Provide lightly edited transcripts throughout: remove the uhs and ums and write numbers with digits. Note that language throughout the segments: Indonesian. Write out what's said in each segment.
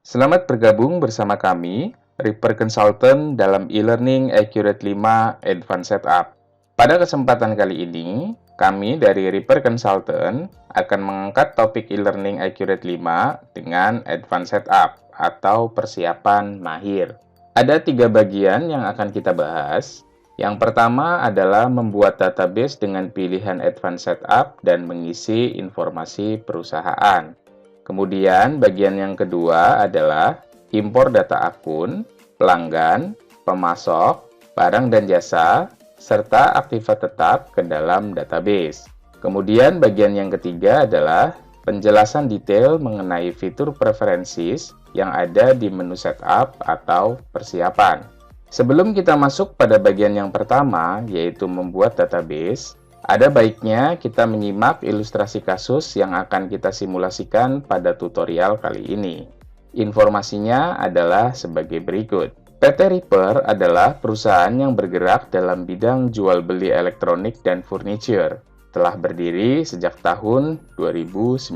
Selamat bergabung bersama kami, Reaper Consultant dalam e-learning Accurate 5 Advanced Setup. Pada kesempatan kali ini, kami dari Reaper Consultant akan mengangkat topik e-learning Accurate 5 dengan Advanced Setup atau persiapan mahir. Ada 3 bagian yang akan kita bahas. Yang pertama adalah membuat database dengan pilihan Advanced Setup dan mengisi informasi perusahaan. Kemudian bagian yang kedua adalah impor data akun, pelanggan, pemasok, barang dan jasa, serta aktiva tetap ke dalam database. Kemudian bagian yang ketiga adalah penjelasan detail mengenai fitur preferences yang ada di menu setup atau persiapan. Sebelum kita masuk pada bagian yang pertama, yaitu membuat database, ada baiknya kita menyimak ilustrasi kasus yang akan kita simulasikan pada tutorial kali ini. Informasinya adalah sebagai berikut. PT Reaper adalah perusahaan yang bergerak dalam bidang jual beli elektronik dan furniture. Telah berdiri sejak tahun 2019.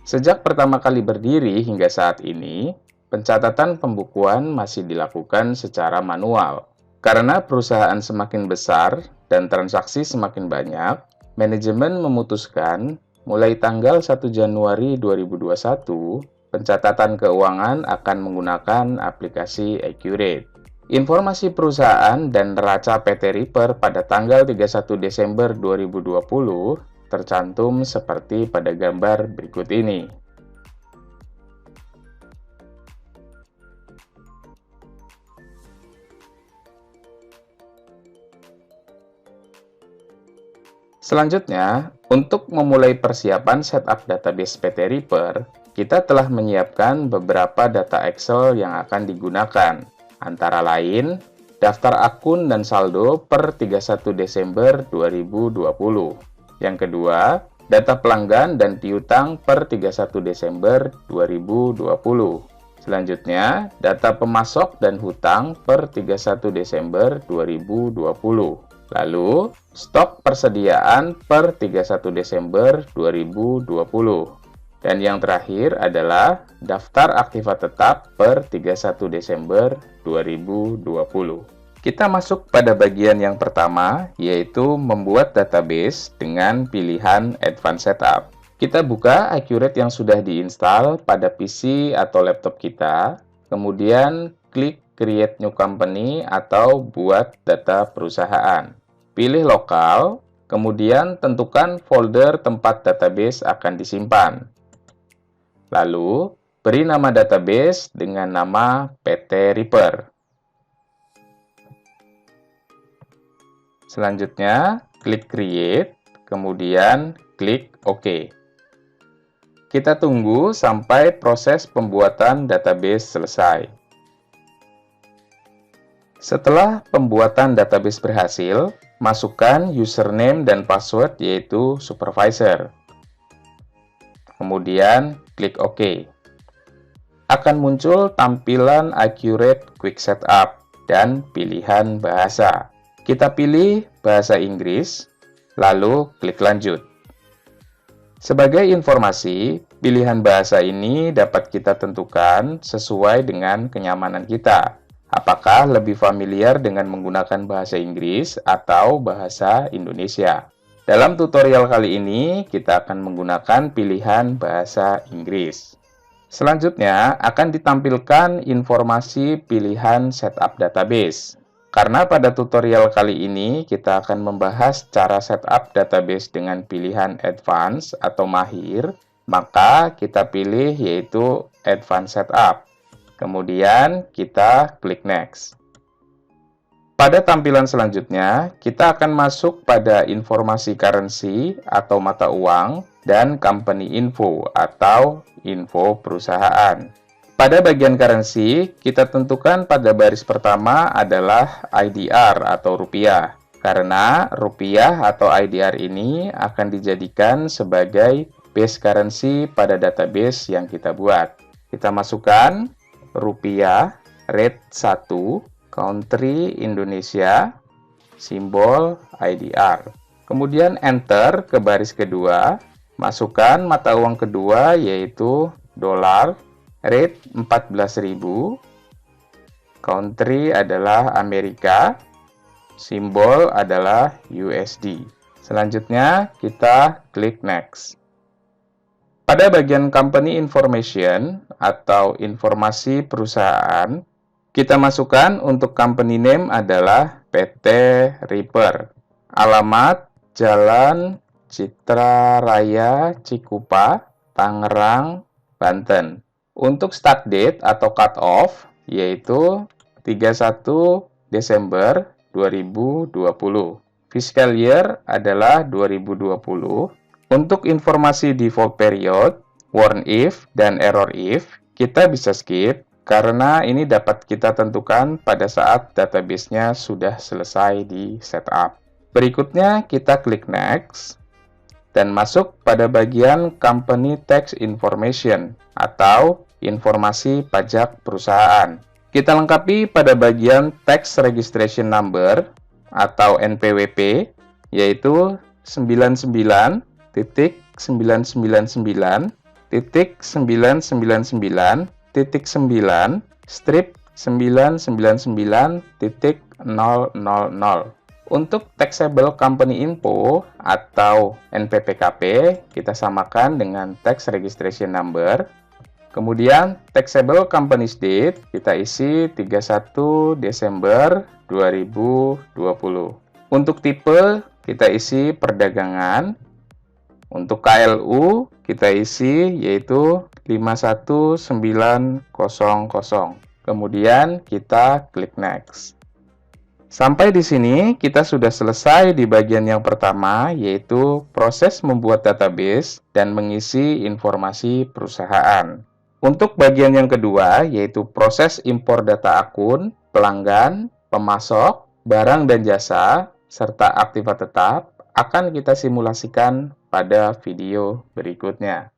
Sejak pertama kali berdiri hingga saat ini, pencatatan pembukuan masih dilakukan secara manual. Karena perusahaan semakin besar dan transaksi semakin banyak, manajemen memutuskan mulai tanggal 1 Januari 2021, pencatatan keuangan akan menggunakan aplikasi Accurate. Informasi perusahaan dan neraca PT Reaper pada tanggal 31 Desember 2020 tercantum seperti pada gambar berikut ini. Selanjutnya, untuk memulai persiapan setup database PT Reaper, kita telah menyiapkan beberapa data Excel yang akan digunakan, antara lain daftar akun dan saldo per 31 Desember 2020. Yang kedua, data pelanggan dan piutang per 31 Desember 2020. Selanjutnya, data pemasok dan hutang per 31 Desember 2020. Lalu, stok persediaan per 31 Desember 2020. Dan yang terakhir adalah daftar aktiva tetap per 31 Desember 2020. Kita masuk pada bagian yang pertama, yaitu membuat database dengan pilihan Advanced Setup. Kita buka Accurate yang sudah diinstal pada PC atau laptop kita, kemudian klik Create New Company atau buat data perusahaan. Pilih lokal, kemudian tentukan folder tempat database akan disimpan. Lalu, beri nama database dengan nama PT Reaper. Selanjutnya, klik Create, kemudian klik OK. Kita tunggu sampai proses pembuatan database selesai. Setelah pembuatan database berhasil, masukkan username dan password yaitu supervisor. Kemudian klik OK. Akan muncul tampilan Accurate Quick Setup dan pilihan bahasa. Kita pilih bahasa Inggris, lalu klik lanjut. Sebagai informasi, pilihan bahasa ini dapat kita tentukan sesuai dengan kenyamanan kita. Apakah lebih familiar dengan menggunakan bahasa Inggris atau bahasa Indonesia? Dalam tutorial kali ini, kita akan menggunakan pilihan bahasa Inggris. Selanjutnya, akan ditampilkan informasi pilihan setup database. Karena pada tutorial kali ini, kita akan membahas cara setup database dengan pilihan Advanced atau Mahir, maka kita pilih yaitu Advanced Setup. Kemudian kita klik Next. Pada tampilan selanjutnya, kita akan masuk pada informasi currency atau mata uang dan company info atau info perusahaan. Pada bagian currency, kita tentukan pada baris pertama adalah IDR atau rupiah. Karena rupiah atau IDR ini akan dijadikan sebagai base currency pada database yang kita buat. Kita masukkan rupiah, rate 1, country Indonesia, simbol IDR. Kemudian enter ke baris kedua, masukkan mata uang kedua yaitu dolar, rate 14.000, country adalah Amerika, simbol adalah USD. Selanjutnya, kita klik next. Pada bagian company information atau informasi perusahaan, kita masukkan untuk company name adalah PT Reaper. Alamat Jalan Citra Raya Cikupa, Tangerang, Banten. Untuk start date atau cut off yaitu 31 Desember 2020. Fiscal year adalah 2020. Untuk informasi default period, warn if, dan error if, kita bisa skip karena ini dapat kita tentukan pada saat database-nya sudah selesai di setup. Berikutnya, kita klik next dan masuk pada bagian company tax information atau informasi pajak perusahaan. Kita lengkapi pada bagian tax registration number atau NPWP, yaitu 99.999.999.9 strip 999.000. Untuk taxable company info atau NPPKP, kita samakan dengan tax registration number. Kemudian, taxable company's date, kita isi 31 Desember 2020. Untuk tipe, kita isi perdagangan. Untuk KLU, kita isi yaitu 51900. Kemudian, kita klik next. Sampai di sini, kita sudah selesai di bagian yang pertama, yaitu proses membuat database dan mengisi informasi perusahaan. Untuk bagian yang kedua, yaitu proses impor data akun, pelanggan, pemasok, barang dan jasa, serta aktiva tetap, akan kita simulasikan pada video berikutnya.